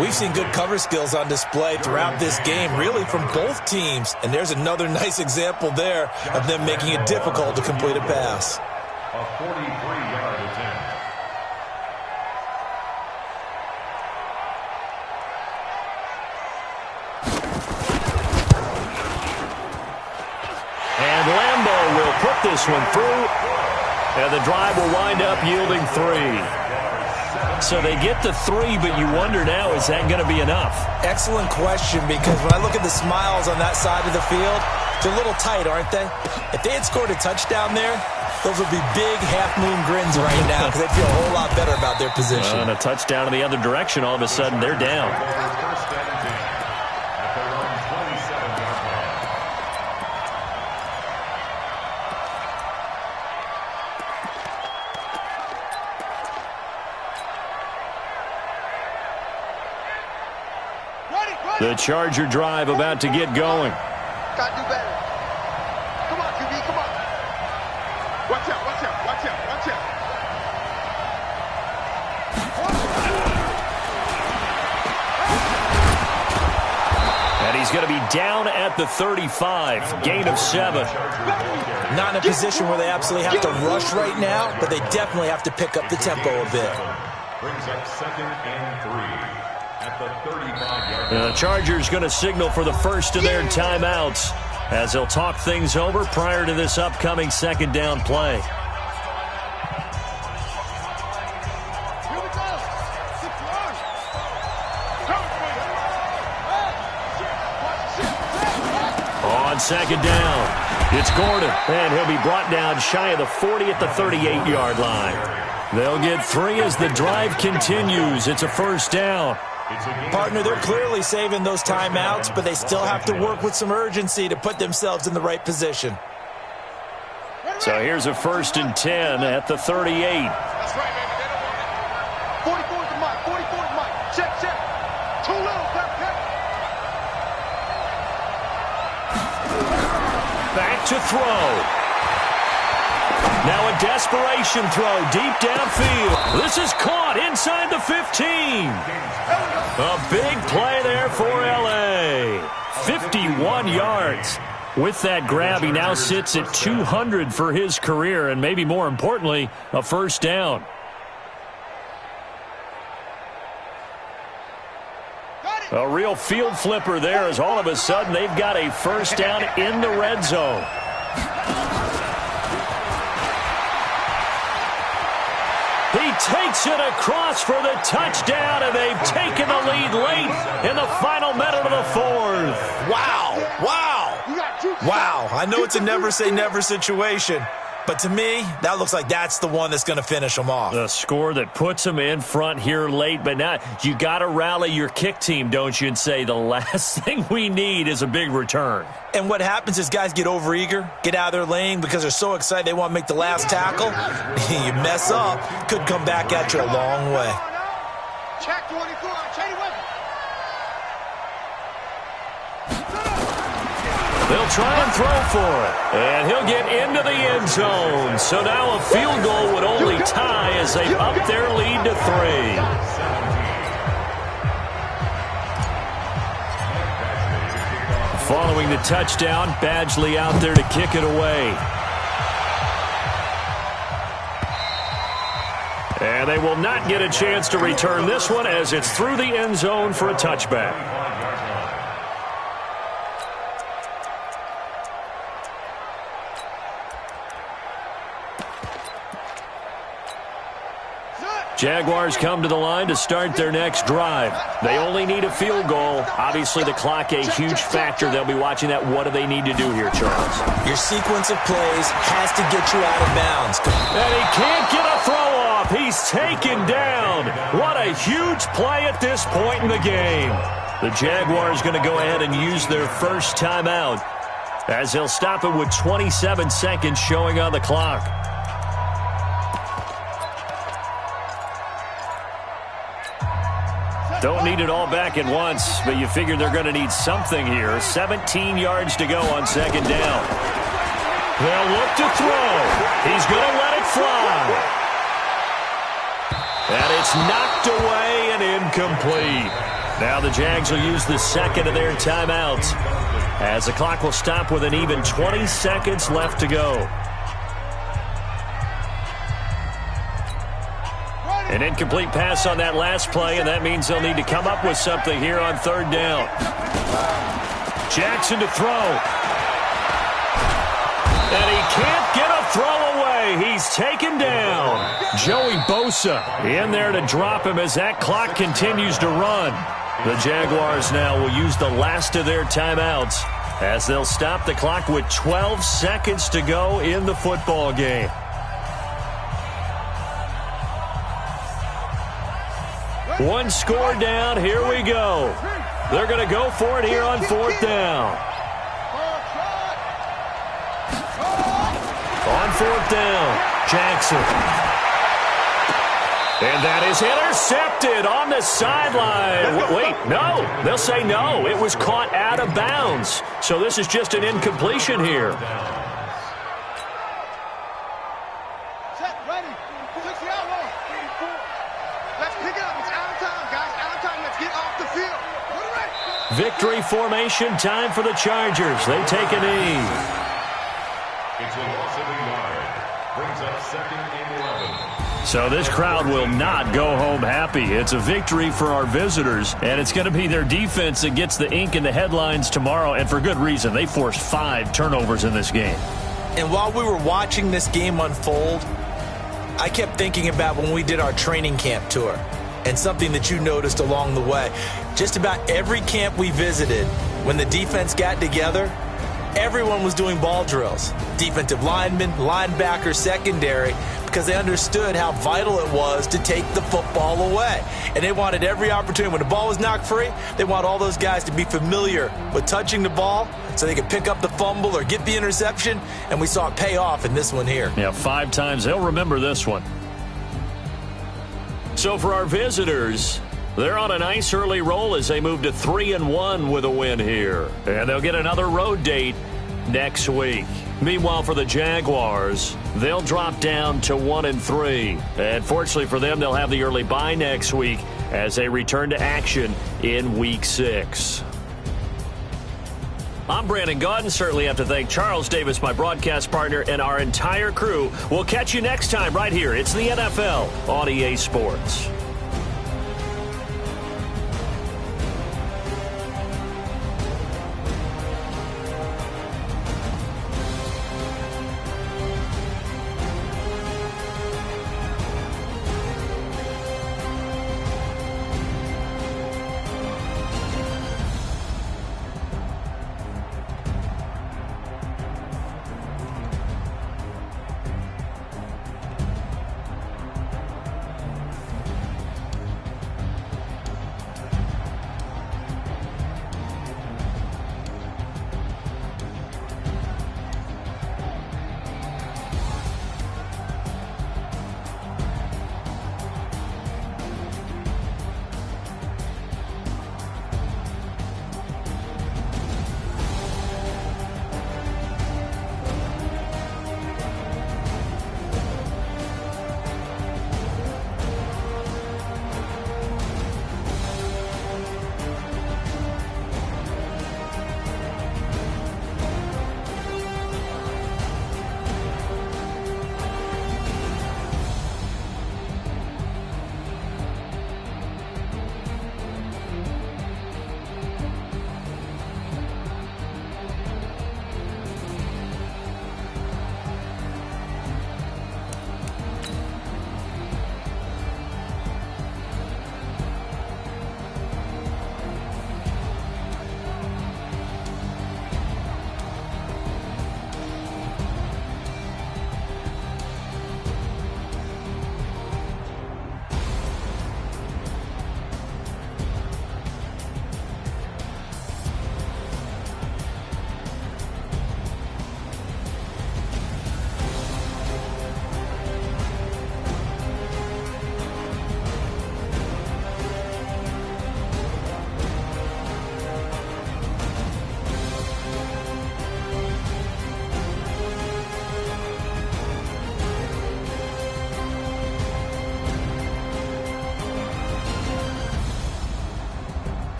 We've seen good cover skills on display throughout this game, really from both teams. And there's another nice example there of them making it difficult to complete a pass. A 43-yard attempt. And Lambeau will put this one through. And the drive will wind up yielding 3. So they get the 3, but you wonder now, is that going to be enough? Excellent question, because when I look at the smiles on that side of the field, they're a little tight, aren't they? If they had scored a touchdown there, those would be big half-moon grins right now because they'd feel a whole lot better about their position. And a touchdown in the other direction, all of a sudden they're down. First and 10 at their own 27-yard line. The Charger drive about to get going. Gotta do better. Come on, QB, come on. Watch out, watch out, watch out, watch out. And he's going to be down at the 35. Gain of 7. Not in a position where they absolutely have to rush right now, but they definitely have to pick up the tempo a bit. Brings up 2nd and 3 at the 35-yard line. The Chargers going to signal for the first of their timeouts as they'll talk things over prior to this upcoming second down play. On second down, it's Gordon, and he'll be brought down shy of the 40 at the 38-yard line. They'll get 3 as the drive continues. It's a first down. Partner, they're clearly saving those timeouts, but they still have to work with some urgency to put themselves in the right position. So here's a 1st and 10 at the 38. That's right, baby. They don't want it. 44 is the mic. 44 is the mic. Check. Too little. Back to throw. Now a desperation throw deep downfield. This is caught inside the 15. A big play there for L.A. 51 yards. With that grab, he now sits at 200 for his career, and maybe more importantly, a first down. A real field flipper there as all of a sudden they've got a first down in the red zone. He takes it across for the touchdown, and they've taken the lead late in the final minute of the 4th. Wow, I know it's a never say never situation, but to me, that looks like that's the one that's going to finish them off. The score that puts them in front here late, but now you got to rally your kick team, don't you, and say the last thing we need is a big return. And what happens is guys get overeager, get out of their lane because they're so excited they want to make the last tackle. You mess up, could come back at you a long way. Check 24. Shady weapon. They'll try and throw for it, and he'll get into the end zone. So now a field goal would only tie as they up their lead to 3. Following the touchdown, Badgley out there to kick it away. And they will not get a chance to return this one as it's through the end zone for a touchback. Jaguars come to the line to start their next drive. They only need a field goal. Obviously, the clock a huge factor. They'll be watching that. What do they need to do here, Charles? Your sequence of plays has to get you out of bounds. And he can't get a throw off. He's taken down. What a huge play at this point in the game. The Jaguars going to go ahead and use their first timeout as they'll stop it with 27 seconds showing on the clock. Don't need it all back at once, but you figure they're going to need something here. 17 yards to go on second down. They'll look to throw. He's going to let it fly. And it's knocked away and incomplete. Now the Jags will use the second of their timeouts as the clock will stop with an even 20 seconds left to go. An incomplete pass on that last play, and that means they'll need to come up with something here on third down. Jackson to throw. And he can't get a throw away. He's taken down. Joey Bosa in there to drop him as that clock continues to run. The Jaguars now will use the last of their timeouts as they'll stop the clock with 12 seconds to go in the football game. One score down. Here we go. They're going to go for it here on fourth down. On fourth down, Jackson. And that is intercepted on the sideline. Wait, no. They'll say no. It was caught out of bounds. So this is just an incompletion here. Set, ready. 60 out long. 84. Let's pick it up. It's out of time, guys. Out of time. Let's get off the field. Victory formation time for the Chargers. They take a knee. It's a loss of a yard. Brings up 2nd and 11. So this crowd will not go home happy. It's a victory for our visitors, and it's going to be their defense that gets the ink in the headlines tomorrow, and for good reason. They forced 5 turnovers in this game. And while we were watching this game unfold, I kept thinking about when we did our training camp tour and something that you noticed along the way. Just about every camp we visited, when the defense got together, everyone was doing ball drills. Defensive linemen, linebackers, secondary, because they understood how vital it was to take the football away. And they wanted every opportunity. When the ball was knocked free, they want all those guys to be familiar with touching the ball so they could pick up the fumble or get the interception, and we saw it pay off in this one here. Yeah, 5 times. They'll remember this one. So for our visitors, they're on a nice early roll as they move to 3-1 with a win here. And they'll get another road date next week. Meanwhile, for the Jaguars, they'll drop down to 1-3. And fortunately for them, they'll have the early bye next week as they return to action in Week 6. I'm Brandon Gaudin. Certainly have to thank Charles Davis, my broadcast partner, and our entire crew. We'll catch you next time right here. It's the NFL on EA Sports.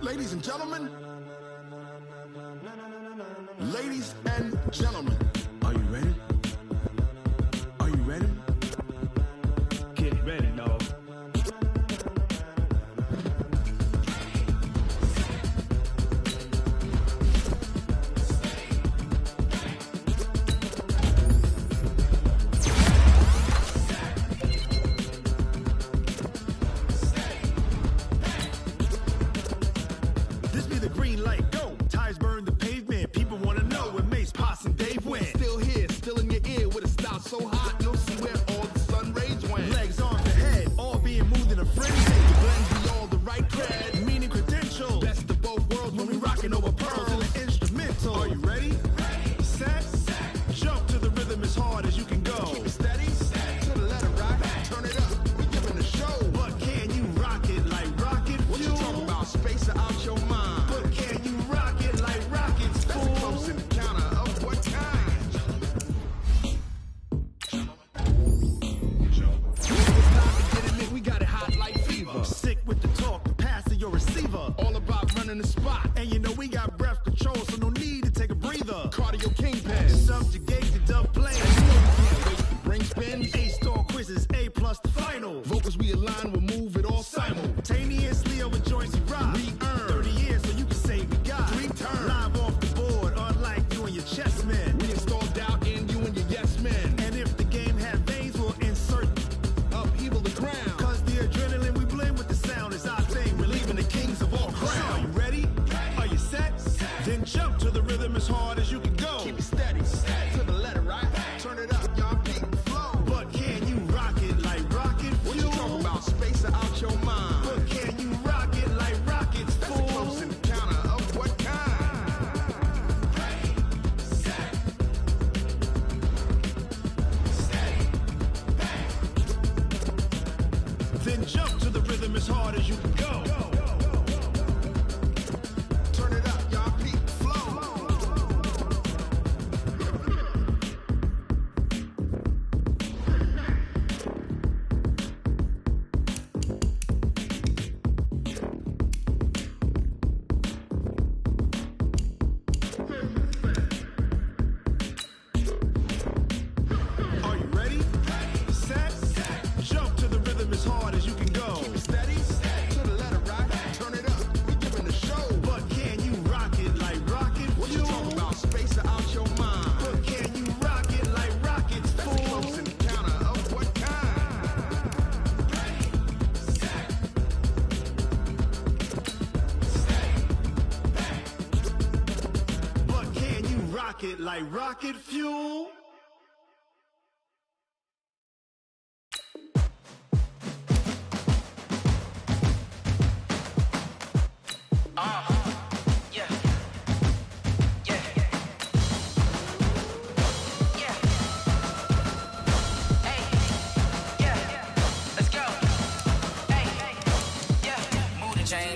Ladies and gentlemen. Ladies and gentlemen. Are you ready? Are you ready? Get ready, dog. This be the green light, go. Tires burn the pavement. People wanna know when Mace, Poss, and Dave went. Still here, still in your ear with a style so hot, you'll see where all the sun rays went. Legs on the head, all being moved in a frenzy. The blends be all the right cred, meaning credentials. Best of both worlds when we rockin' over pearls in the instrumental. Are you ready? Set, jump to the rhythm as hard as you can go. Keep it steady, to the letter right. Turn it up, we giving the show. But can you rock it like rocket fuel? What you talking about? Space out your mind. But can you rock it like rockets, fool? That's a close encounter of what kind? It's time to get it lit, we got it hot like fever. Sick with the talk, the pass to your receiver. All about running the spot. And you know we got breath control, so no need to take a breather. Cardio kingpin, subjugate the dub plane. You know we can't wait to bring spin. A-star quizzes, A+ the final. Vocals we align, we'll move it all simultaneously over joints we rock. We earn 30 years so you can say we got 3 turns. Live off the board, unlike you and your chess men. We install doubt in you and your yes men. And if the game had veins, we'll insert upheaval the ground. Cause the adrenaline we blend with the sound is our thing. We're leaving the kings of all crowns. Are you ready? Are you set? Then jump to the rhythm as hard as you can go. Keep it steady, to the letter right. Turn it up, y'all beat the flow. But can you rock it like rocket fuel? What you talking about? Space out your mind. But can you rock it like rockets, fool? That's a close encounter of what kind? Then jump to the rhythm as hard as you can go. Turn it up, y'all beat the flow. Are you ready? Set, jump to the rhythm as hard as you can go. Keep it steady, to the letter right. Turn it up, we giving the show. But can you rock it like rocket fuel? What you talking about? Space out your mind. But can you rock it like rockets, fool? That's a close encounter of what kind? But can you rock it like rocket fuel?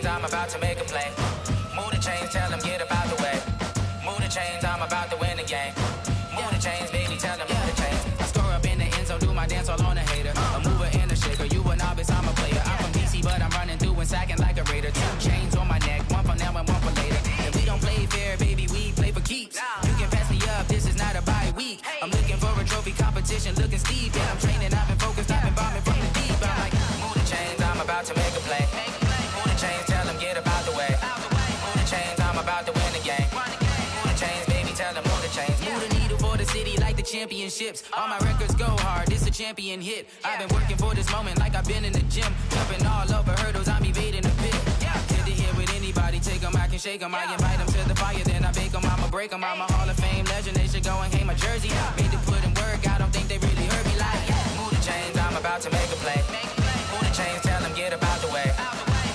I'm about to make a play. Move the chains, tell them get about the way. Move the chains, I'm about to win the game. Move the chains, baby, tell them move the chains. I score up in the end zone, do my dance all on a hater. A mover and a shaker, you a novice, I'm a player. I'm from DC, but I'm running through and sacking like a raider. 2 chains on my neck, one for now and one for later. And we don't play fair, baby, we play for keeps. You can pass me up, this is not a bye week. I'm looking for a trophy competition, looking steep. Yeah, I'm training, I've been focused, I've been bombing from the deep. I'm like, move the chains, I'm about to make a play. Move the chains, tell them get about the way. Move the chains, I'm about to win the game. Move the chains, baby, tell them move the chains. Move the needle for the city like the championships. All my records go hard, this a champion hit. I've been working for this moment like I've been in the gym. Jumping all over hurdles, I'm evading the pit. Good to hear with anybody, take them, I can shake them. I invite them to the fire, then I bake them, I'ma break them. I'm a Hall of Fame legend, they should go and hang my jersey. Made to put in work, I don't think they really heard me like, move the chains, I'm about to make a play. Move the chains, tell them get about the way.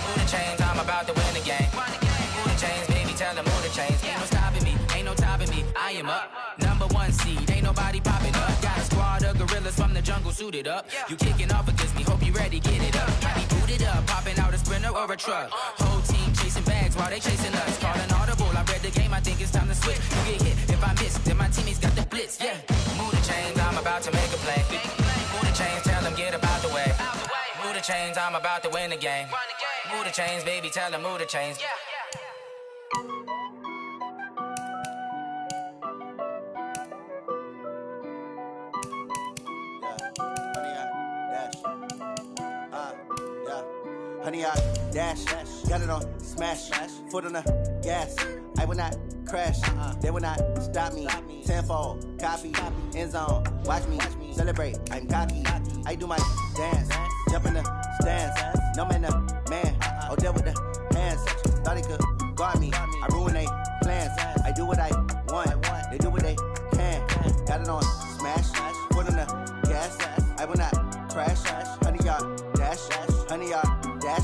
Move the chains, I'm about to win the game. Move the chains, baby, tell them move the chains. Ain't no stopping me, ain't no topping me, I am up. #1 seed, ain't nobody popping up. Got a squad of gorillas from the jungle suited up. You kicking off against me, hope you ready, get it up. Got me booted up, popping out a Sprinter or a truck. Whole team chasing bags while they chasing us. Call an audible, I read the game, I think it's time to switch. You get hit, if I miss, then my teammates got the blitz, yeah. Move the chains, I'm about to make a play. Move the chains, tell them get about the way. Move the chains, I'm about to win the game. Move the chains, baby, tell them move the chains. honey yard, dash, got it on, smash, foot on the gas. I will not crash, they will not stop me. Tenfold, copy, end zone, watch me celebrate. I'm cocky, I do my dance, jump in the stands. No man, the man, oh, deal with the hands. Thought he could guard me, I ruin they plans. I do what I want, they do what they can. Got it on, smash, foot on the gas. I will not crash, honey yard, dash, honey yard, dash,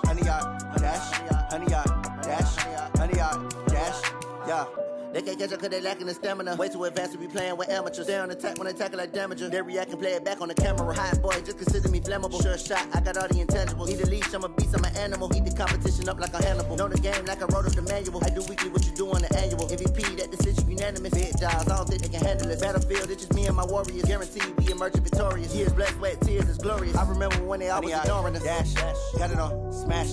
honey yard, dash, honey yard, dash, honey yard, dash, yeah. They can't catch up cause they lacking the stamina. Way too advanced to be playing with amateurs. They on attack when they tackle like damager. They react and play it back on the camera. Hot boy, just consider me flammable. Sure shot, I got all the intangibles. Need a leash, I'm a beast, I'm an animal. Heat the competition up like a Hannibal. Know the game like I wrote up the manual. I do weekly what you do on the annual. MVP, that decision unanimous. Big jobs, I don't think they can handle it. Battlefield, it's just me and my warriors. Guaranteed we emerging victorious. Years, blood, sweat, tears, it's glorious. I remember when they always ignoring us. Dash, got it on, smash,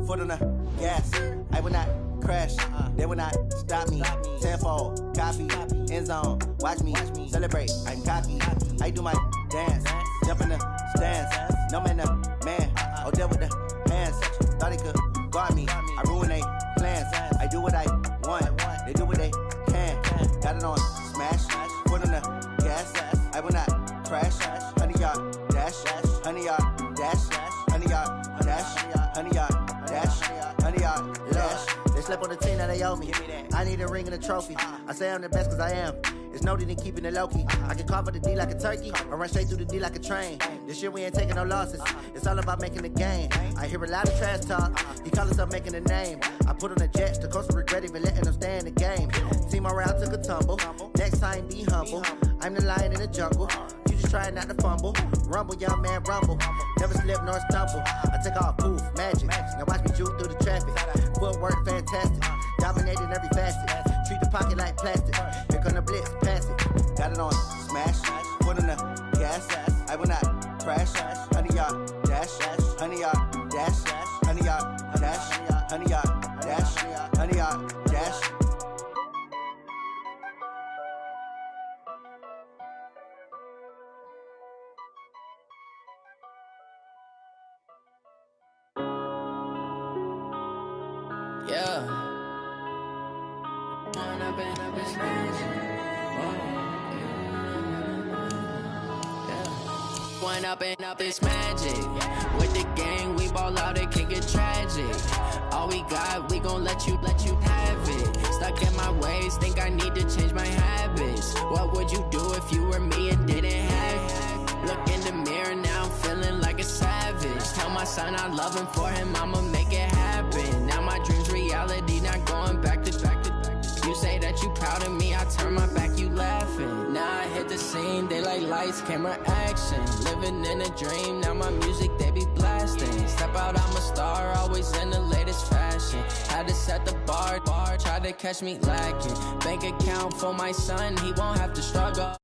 foot on the gas. I will not crash, they will not stop me. Tenfold, copy, end zone, watch me celebrate. I'm cocky, I do my dance, jump in the stands. No man, the man, oh, deal with the hands. Thought he could guard me, I ruin they plans. I do what I want, they do what they can. Got it on, smash, foot on the gas. I will not crash, honey yard, dash, honey yard, dash, honey yard, dash, honey yard, dash, honey yard, dash. They slept on the team that they owe me. I need a ring and a trophy. I say I'm the best cause I am. It's no need in keeping it low-key. I can carve up the D like a turkey or run straight through the D like a train. This year we ain't taking no losses. It's all about making the game. I hear a lot of trash talk. He call himself making a name. I put on the jets. The coach will regret even letting them stay in the game. Team around took a tumble. Next time be humble. I'm the lion in the jungle. You just trying not to fumble. Rumble, young man, rumble. Never slip nor stumble. I take off, poof, magic. Now watch me juke through the traffic. Footwork fantastic. Dominating every facet. Treat the pocket like plastic. Here come the blitz, pass it. Got it on, smash, foot on the gas. I will not crash, honey yard, dash, honey yard, dash, honey yard, dash, honey yard, dash, honey yard, dash. Yeah. One up and up is magic. With the gang, we ball out, it can get tragic. All we got, we gon' let you have it. Stuck in my ways, think I need to change my habits. What would you do if you were me and didn't have it? Look in the mirror, now I'm feeling like a savage. Tell my son I love him, for him I'ma make it happen. Now my dream's reality, not going back to. You say that you proud of me, I turn my back, you laughing. Now I hit the scene, they like lights, camera, action. Living in a dream, now my music, they be blasting. Step out, I'm a star, always in the latest fashion. Had to set the bar, try to catch me lacking. Bank account for my son, he won't have to struggle.